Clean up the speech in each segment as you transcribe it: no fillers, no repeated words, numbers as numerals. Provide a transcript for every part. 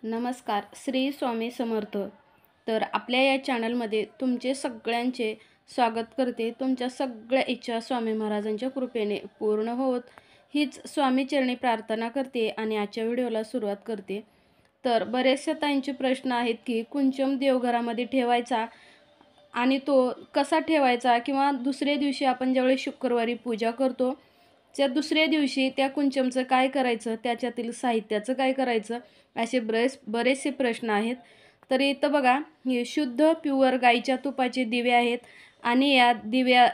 नमस्कार, श्री स्वामी समर्थ. तर आपल्या या चॅनलमध्ये तुमचे सगळ्यांचे स्वागत करते. तुमच्या सगळ्या इच्छा स्वामी महाराजांच्या कृपेने पूर्ण होत हीच स्वामीचरणी प्रार्थना करते आणि आजच्या व्हिडिओला सुरुवात करते. तर बरेचसे ताईंचे प्रश्न आहेत की कुंचम देवघरामध्ये ठेवायचा आणि तो कसा ठेवायचा, किंवा दुसऱ्या दिवशी आपण ज्यावेळी शुक्रवारी पूजा करतो त्या दुसऱ्या दिवशी त्या कुंचमचं काय करायचं, त्याच्यातील साहित्याचं काय करायचं, असे बरेचसे प्रश्न आहेत. तर इथं बघा, हे शुद्ध प्युअर गाईच्या तुपाचे दिवे आहेत आणि या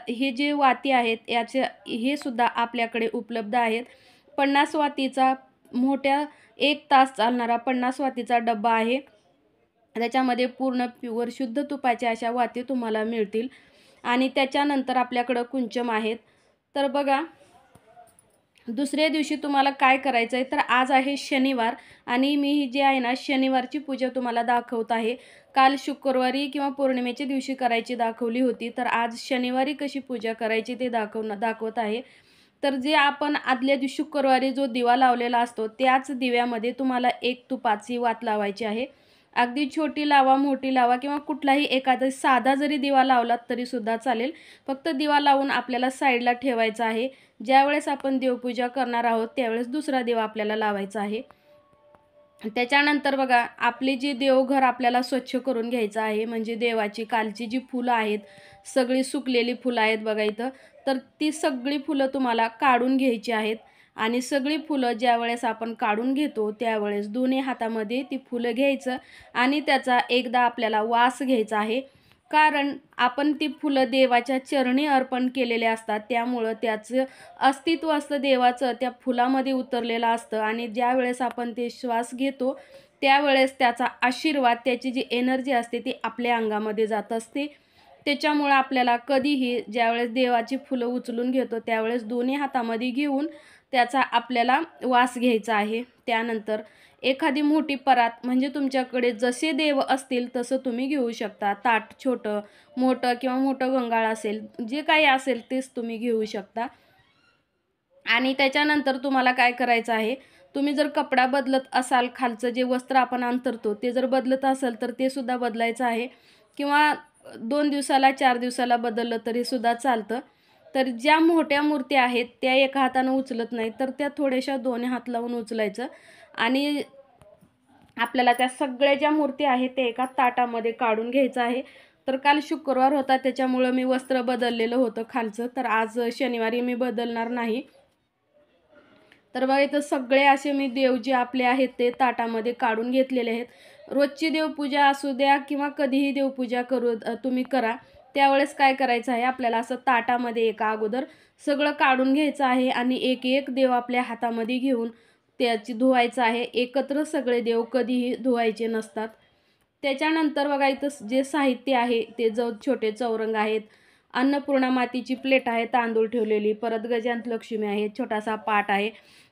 हे जे वाती आहेत याचे हे सुद्धा आपल्याकडे उपलब्ध आहेत. 50 वातीचा मोठ्या 1 तास चालणारा 50 वातीचा डब्बा आहे. त्याच्यामध्ये पूर्ण प्युअर शुद्ध तुपाच्या अशा वाती तुम्हाला मिळतील. आणि त्याच्यानंतर आपल्याकडं कुंचम आहेत. तर बघा, दुसऱ्या दिवशी तुम्हाला काय करायचं आहे, तर आज आहे शनिवार आणि मी ही जी आहे ना शनिवारची पूजा तुम्हाला दाखवत आहे. काल शुक्रवारी किंवा पौर्णिमेच्या दिवशी करायची दाखवली होती, तर आज शनिवारी कशी पूजा करायची ते दाखवत आहे. तर जे आपण आदल्या दिवशी शुक्रवारी जो दिवा लावलेला असतो त्याच दिव्यामध्ये तुम्हाला एक तुपाची वात लावायची आहे. अगदी छोटी लावा, मोठी लावा, किंवा कुठलाही एखादा साधा जरी दिवा लावलात तरीसुद्धा चालेल. फक्त दिवा लावून आपल्याला साईडला ठेवायचा आहे. ज्यावेळेस आपण देवपूजा करणार आहोत त्यावेळेस दुसरा दिवा आपल्याला लावायचा आहे. त्याच्यानंतर बघा, आपले जे देवघर आपल्याला स्वच्छ करून घ्यायचं आहे. म्हणजे देवाची कालची जी फुलं आहेत, सगळी सुकलेली फुलं आहेत बघा इथं, तर ती सगळी फुलं तुम्हाला काढून घ्यायची आहेत. आणि सगळी फुलं ज्यावेळेस आपण काढून घेतो त्यावेळेस दोन्ही हातामध्ये ती फुलं घ्यायचं आणि त्याचा एकदा आपल्याला वास घ्यायचा आहे. कारण आपण ती फुलं देवाच्या चरणी अर्पण केलेले असतात, त्यामुळं त्याचं अस्तित्व असतं देवाचं त्या फुलामध्ये उतरलेलं असतं. आणि ज्यावेळेस आपण ते श्वास घेतो त्यावेळेस त्याचा आशीर्वाद, त्याची जी एनर्जी असते ती आपल्या अंगामध्ये जात असते. त्याच्यामुळं आपल्याला कधीही ज्यावेळेस देवाची फुलं उचलून घेतो त्यावेळेस दोन्ही हातामध्ये घेऊन त्याचा आपल्याला वास घ्यायचा आहे. त्यानंतर एखादी मोठी परात, म्हणजे तुमच्याकडे जसे देव असतील तसं तुम्ही घेऊ शकता. ताट छोटं मोठं किंवा मोठं गंगाळ असेल, जे काही असेल तेच तुम्ही घेऊ शकता. आणि त्याच्यानंतर तुम्हाला काय करायचं आहे, तुम्ही जर कपडा बदलत असाल, खालचं जे वस्त्र आपण अंतरतो ते जर बदलत असेल तर ते सुद्धा बदलायचं आहे. किंवा 2 दिवसाला 4 दिवसाला बदललं तरीसुद्धा चालतं. तर ज्या मोठ्या मूर्त्या आहेत त्या एका हातानं उचलत नाही, तर त्या थोड्याशा दोन्ही हात लावून उचलायचं. आणि आपल्याला त्या सगळ्या ज्या मूर्ती आहेत त्या एका ताटामध्ये काढून घ्यायचं आहे. तर काल शुक्रवार होता त्याच्यामुळं मी वस्त्र बदललेलं होतं खालचं, तर आज शनिवारी मी बदलणार नाही. तर बघा, इथं सगळे असे मी देव जे आपले आहेत ते ताटामध्ये काढून घेतलेले आहेत. रोजची देवपूजा असू द्या किंवा कधीही देवपूजा तुम्ही करा, त्यावेळेस काय करायचं आहे, आपल्याला असं ताटामध्ये एका अगोदर सगळं काढून घ्यायचं आहे आणि एक एक देव आपल्या हातामध्ये घेऊन त्याची धुवायचं आहे. एकत्र सगळे देव कधीही धुवायचे नसतात. त्याच्यानंतर बघा, इथं जे साहित्य आहे ते छोटे चौरंग आहेत, अन्नपूर्णा मातीची प्लेट आहे तांदूळ ठेवलेली, परत गजांत लक्ष्मी आहे, छोटासा पाट आहे.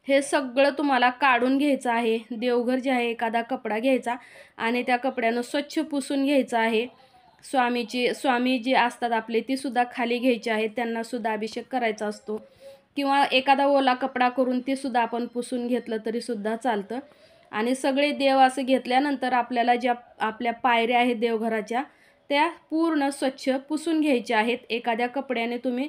हे सगळं तुम्हाला काढून घ्यायचं आहे. देवघर जे आहे एखादा कपडा घ्यायचा आणि त्या कपड्यानं स्वच्छ पुसून घ्यायचं आहे. स्वामी जे असतात आपले ती सुद्धा खाली घ्यायचे आहेत, त्यांना सुद्धा अभिषेक करायचा असतो. किंवा एखादा ओला कपडा करून ते सुद्धा आपण पुसून घेतलं तरीसुद्धा चालतं. आणि सगळे देव असं घेतल्यानंतर आपल्याला ज्या आपल्या पायऱ्या आहेत देवघराच्या त्या पूर्ण स्वच्छ पुसून घ्यायच्या आहेत. एखाद्या कपड्याने तुम्ही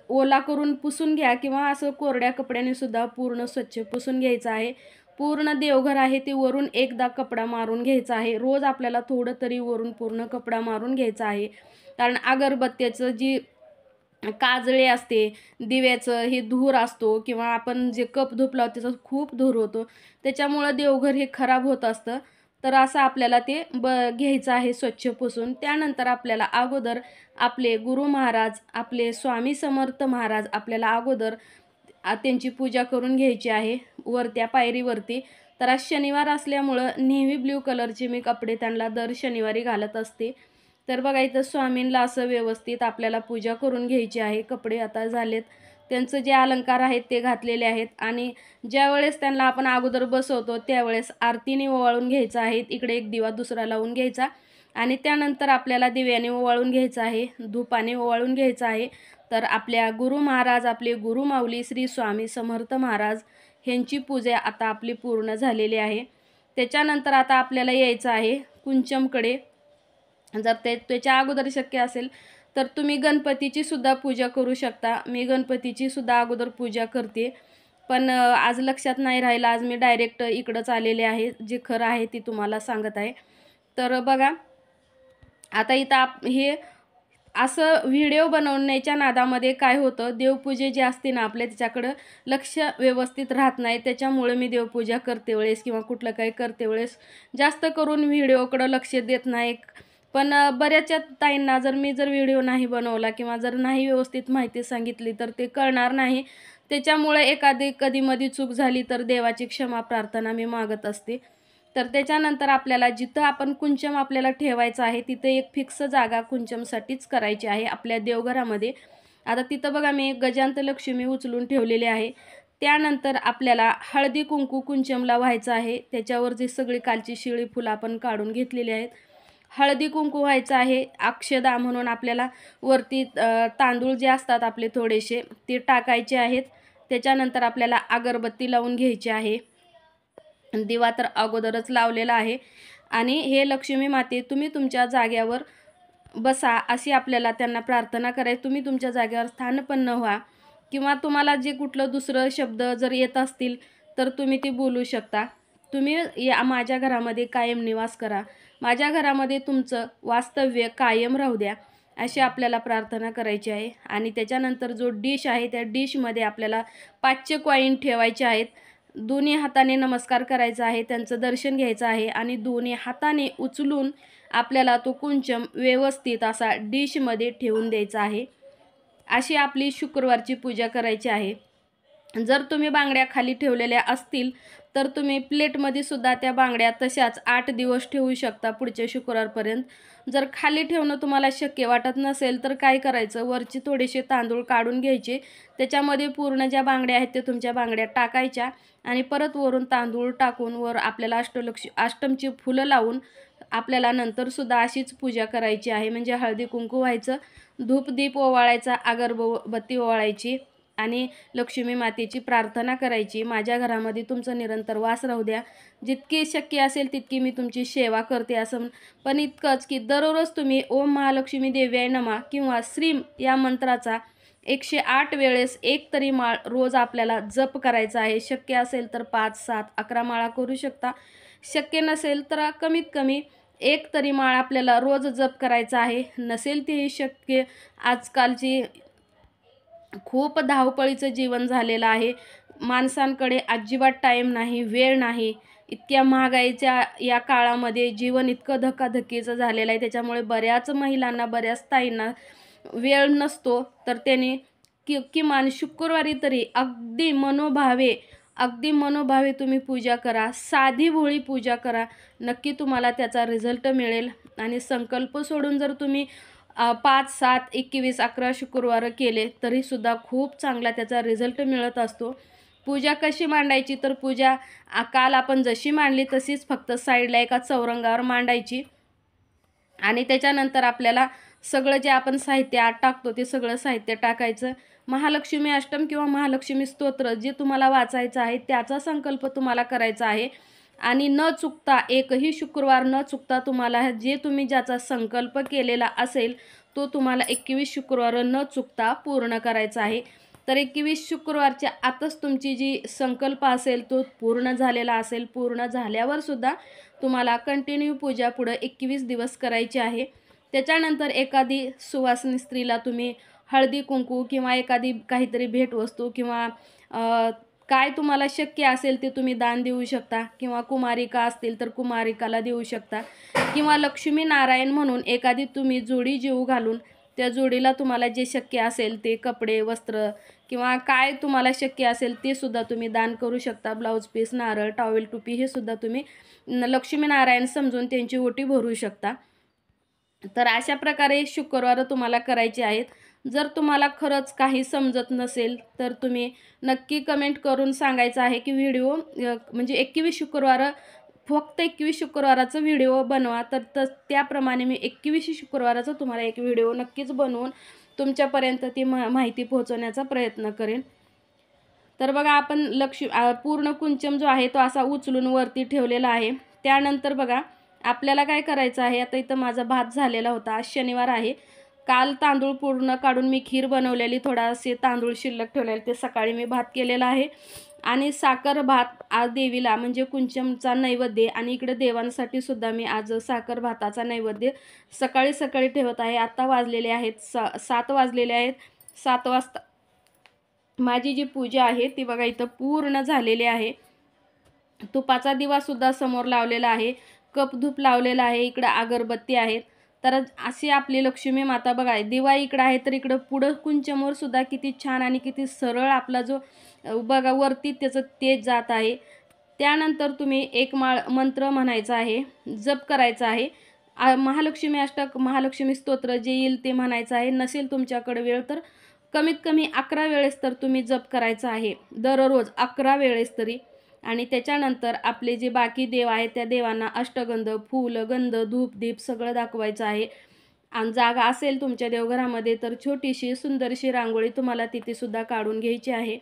ओला करून पुसून घ्या किंवा असं कोरड्या कपड्याने सुद्धा पूर्ण स्वच्छ पुसून घ्यायचं आहे. पूर्ण देवघर आहे ते वरून एकदा कपडा मारून घ्यायचा आहे. रोज आपल्याला थोडं तरी वरून पूर्ण कपडा मारून घ्यायचा आहे. कारण अगरबत्त्याचं जी काजळे असते, दिव्याचं हे धूर असतो, किंवा आपण जे कप धूप लावतो त्याचा खूप धूर होतो, त्याच्यामुळं देवघर हे खराब होत असतं. तर असं आपल्याला ते घ्यायचं आहे स्वच्छ पुसून. त्यानंतर आपल्याला अगोदर आपले गुरु महाराज, आपले स्वामी समर्थ महाराज आपल्याला अगोदर त्यांची पूजा करून घ्यायची आहे त्या पायरीवरती. तर आज शनिवार असल्यामुळं नेव्ही ब्ल्यू कलरचे मी कपडे त्यांना दर शनिवारी घालत असते. तर बघा, इथं स्वामींना असं व्यवस्थित आपल्याला पूजा करून घ्यायची आहे. कपडे आता झालेत, त्यांचं जे अलंकार आहेत ते घातलेले आहेत. आणि ज्यावेळेस त्यांना आपण अगोदर बसवतो त्यावेळेस आरतीने ओवाळून घ्यायचं आहे. इकडे एक दिवा दुसरा लावून घ्यायचा आणि त्यानंतर आपल्याला दिव्याने ओवाळून घ्यायचं आहे, धूपाने ओवाळून घ्यायचं आहे. तर आपल्या गुरु महाराज, आपले गुरु माऊली श्री स्वामी समर्थ महाराज ह्यांची पूजा आता आपली पूर्ण झालेली आहे. त्याच्यानंतर आता आपल्याला यायचं आहे कुंचमकडे. जर त्याच्या अगोदर शक्य असेल तर तुम्ही गणपतीची सुद्धा पूजा करू शकता. मी गणपतीची सुद्धा अगोदर पूजा करते, पण आज लक्षात नाही राहिलं. आज मी डायरेक्ट इकडंच आलेले आहे, जे खरं आहे ते तुम्हाला सांगत आहे. तर बघा आता इथं हे असं व्हिडिओ बनवण्याच्या नादामध्ये काय होतं, देवपूजे जी असते ना आपल्या, त्याच्याकडं लक्ष व्यवस्थित राहत नाही. त्याच्यामुळे मी देवपूजा करते वेळेस किंवा कुठलं काही करते वेळेस जास्त करून व्हिडिओकडं लक्ष देत नाही. पण बऱ्याचशा ताईंना जर व्हिडिओ नाही बनवला किंवा जर नाही व्यवस्थित माहिती सांगितली तर ते कळणार नाही. त्याच्यामुळे कधी-मधी चूक झाली तर देवाची क्षमा प्रार्थना मी मागत असते. तर त्याच्यानंतर आपल्याला जिथं आपण कुंचम आपल्याला ठेवायचं आहे तिथे एक फिक्स जागा कुंचमसाठीच करायची आहे आपल्या देवघरामध्ये. आता तिथं बघा मी गजांत लक्ष्मी उचलून ठेवलेली आहे. त्यानंतर आपल्याला हळदी कुंकू कुंचमला व्हायचं आहे. त्याच्यावर जी सगळी कालची शिळी फुलं आपण काढून घेतलेली आहेत, हळदी कुंकू व्हायचं आहे. अक्षदा म्हणून आपल्याला वरती तांदूळ जे असतात आपले थोडेसे ते टाकायचे आहेत. त्याच्यानंतर आपल्याला अगरबत्ती लावून घ्यायची आहे. दिवा तर अगोदरच लावलेला आहे. आणि हे लक्ष्मी माते तुम्ही तुमच्या जाग्यावर बसा अशी आपल्याला त्यांना प्रार्थना करायची. तुम्ही तुमच्या जागेवर स्थानपन्न व्हा किंवा तुम्हाला जे कुठलं दुसरं शब्द जर येत असतील तर तुम्ही ते बोलू शकता. तुम्ही या माझ्या घरामध्ये कायम निवास करा, माझ्या घरामध्ये तुमचं वास्तव्य कायम राहू द्या, अशी आपल्याला प्रार्थना करायची आहे. आणि त्याच्यानंतर जो डिश आहे त्या डिशमध्ये आपल्याला 5चे कॉईन ठेवायचे आहेत. दोन्ही हाताने नमस्कार करायचा आहे, त्यांचं दर्शन घ्यायचं आहे आणि दोन्ही हाताने उचलून आपल्याला तो कुंचम व्यवस्थित असा डिशमध्ये ठेवून द्यायचा आहे. अशी आपली शुक्रवारची पूजा करायची आहे. जर तुम्ही बांगड्या खाली ठेवलेल्या असतील तर तुम्ही प्लेटमध्ये सुद्धा त्या बांगड्या तशाच 8 दिवस ठेवू शकता पुढच्या शुक्रवारपर्यंत. जर खाली ठेवणं तुम्हाला शक्य वाटत नसेल तर काय करायचं, वरचे थोडेसे तांदूळ काढून घ्यायचे, त्याच्यामध्ये पूर्ण ज्या बांगड्या आहेत त्या तुमच्या बांगड्या टाकायच्या आणि परत वरून तांदूळ टाकून वर आपल्याला अष्टमची फुलं लावून आपल्याला नंतरसुद्धा अशीच पूजा करायची आहे. म्हणजे हळदी कुंकू व्हायचं, धूपदीप ओवाळायचा, अगरबत्ती ओवाळायची आणि लक्ष्मी मातेची प्रार्थना करायची. माझ्या घरामध्ये तुमचं निरंतर वास राहू द्या, जितकी शक्य असेल तितकी मी तुमची सेवा करते असं. पण इतकंच की दररोज तुम्ही ओम महालक्ष्मी देव्याय नमः किंवा श्रीम या मंत्राचा 108 वेळेस एक तरी माळ रोज आपल्याला जप करायचा आहे. शक्य असेल तर 5, 7, 11 माळा करू शकता. शक्य नसेल तर कमीत कमी एक तरी माळ आपल्याला रोज जप करायचा आहे. नसेल तेही शक्य, आजकालची खूप धावपळीचं जीवन झालेलं आहे. माणसांकडे अजिबात टाईम नाही, वेळ नाही. इतक्या महागाईच्या या काळामध्ये जीवन इतकं धकाधकीचं झालेलं आहे. त्याच्यामुळे बऱ्याच महिलांना, बऱ्याच ताईंना वेळ नसतो. तर त्याने किमान शुक्रवारी तरी अगदी मनोभावे तुम्ही पूजा करा. साधी भोळी पूजा करा. नक्की तुम्हाला त्याचा रिझल्ट मिळेल. आणि संकल्प सोडून जर तुम्ही 5, 7, 21, 11 शुक्रवार केले तरीसुद्धा खूप चांगला त्याचा रिझल्ट मिळत असतो. पूजा कशी मांडायची, तर पूजा काल आपण जशी मांडली तशीच फक्त साईडला एका चौरंगावर मांडायची. आणि त्याच्यानंतर आपल्याला सगळं जे आपण साहित्य आत टाकतो ते सगळं साहित्य टाकायचं. महालक्ष्मी अष्टम किंवा महालक्ष्मी स्तोत्र जे तुम्हाला वाचायचं आहे त्याचा संकल्प तुम्हाला करायचा आहे. आणि न चुकता एकही शुक्रवार न चुकता तुम्हाला जे तुम्ही ज्याचा संकल्प केलेला असेल तो तुम्हाला 21 शुक्रवार न चुकता पूर्ण करायचा आहे. तर 21 शुक्रवारच्या आतच तुमची जी संकल्प असेल तो पूर्ण झालेला असेल. पूर्ण झाल्यावर सुद्धा तुम्हाला कंटिन्यू पूजा पुढं 21 दिवस करायची आहे. त्याच्यानंतर एखादी सुवासिनी स्त्रीला तुम्ही हळदी कुंकू किंवा एखादी काहीतरी भेटवस्तू किंवा काय तुम्हाला शक्य असेल ते तुम्ही दान देऊ शकता. किंवा कुमारिका असतील तर कुमारिकाला देऊ शकता. किंवा लक्ष्मी नारायण म्हणून एखादी तुम्ही जोडी जीव घालून त्या जोडीला तुम्हाला जे शक्य असेल ते कपडे, वस्त्र किंवा काय तुम्हाला शक्य असेल ते सुद्धा तुम्ही दान करू शकता. ब्लाऊज पीस, नारळ, टॉवेल, टोपी हे सुद्धा तुम्ही लक्ष्मीनारायण समजून त्यांची ओटी भरू शकता. तर अशा प्रकारे शुक्रवार तुम्हाला करायचे आहेत. जर तुम्हाला खरंच काही समजत नसेल तर तुम्ही नक्की कमेंट करून सांगायचं आहे की व्हिडिओ म्हणजे 21 शुक्रवार, फक्त 21 शुक्रवाराचं व्हिडिओ बनवा. तर त्याप्रमाणे मी 21 शुक्रवाराचा तुम्हाला एक व्हिडिओ नक्कीच बनवून तुमच्यापर्यंत ती माहिती पोहोचवण्याचा प्रयत्न करेन. तर बघा आपण पूर्ण कुंचम जो आहे तो असा उचलून वरती ठेवलेला आहे. त्यानंतर बघा आपल्याला काय करायचं आहे, आता इथं माझा भात झालेला होता. आज शनिवार आहे. काल तांदूळ पूर्ण काढून मी खीर बनवलेली, थोडासे तांदूळ शिल्लक ठेवलेले, ते सकाळी मी भात केलेला आहे. आणि साखर भात आज देवीला म्हणजे कुंचमचा नैवेद्य, आणि इकडे देवांसाठी सुद्धा मी आज साखर भाताचा नैवेद्य सकाळी सकाळी ठेवत आहे. आत्ता वाजलेले आहेत 7 वाजलेले आहेत. 7 वाजता माझी जी पूजा आहे ती बघा इथं पूर्ण झालेली आहे. तुपाचा दिवासुद्धा समोर लावलेला आहे, कप धूप लावलेला आहे, इकडं अगरबत्ती आहेत. तर अशी आपली लक्ष्मी माता बघा, दिवा इकडं आहे तर इकडं पुढं कुंचमवर सुद्धा किती छान आणि किती सरळ आपला जो बघा वरती त्याचं तेज जात आहे. त्यानंतर तुम्ही एक माळ मंत्र म्हणायचा आहे, जप करायचा आहे. महालक्ष्मी अष्टक, महालक्ष्मी स्तोत्र जे येईल ते म्हणायचं आहे. नसेल तुमच्याकडे वेळ तर कमीत कमी 11 वेळेस तर तुम्ही जप करायचा आहे, दररोज 11 वेळेस तरी. आणि त्याच्यानंतर आपले जे बाकी देव आहेत त्या देवांना अष्टगंध, फूल, गंध, धूप, दीप सगळं दाखवायचं आहे. आणि जागा असेल तुमच्या देवघरामध्ये तर छोटीशी सुंदरशी रांगोळी तुम्हाला तिथे सुद्धा काढून घ्यायची आहे.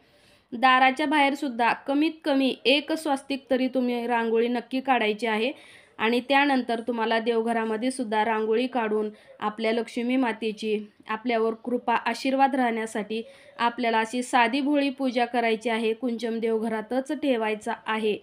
दाराच्या बाहेर सुद्धा कमीत कमी एक स्वस्तिक तरी तुम्ही रांगोळी नक्की काढायची आहे. आणि त्यानंतर तुम्हाला देवघरामध्ये सुद्धा रांगोळी काढून आपल्या लक्ष्मी मातेची आपल्यावर कृपा आशीर्वाद राहण्यासाठी आपल्याला अशी साधी भोळी पूजा करायची आहे. कुंचम देवघरातच ठेवायचा आहे.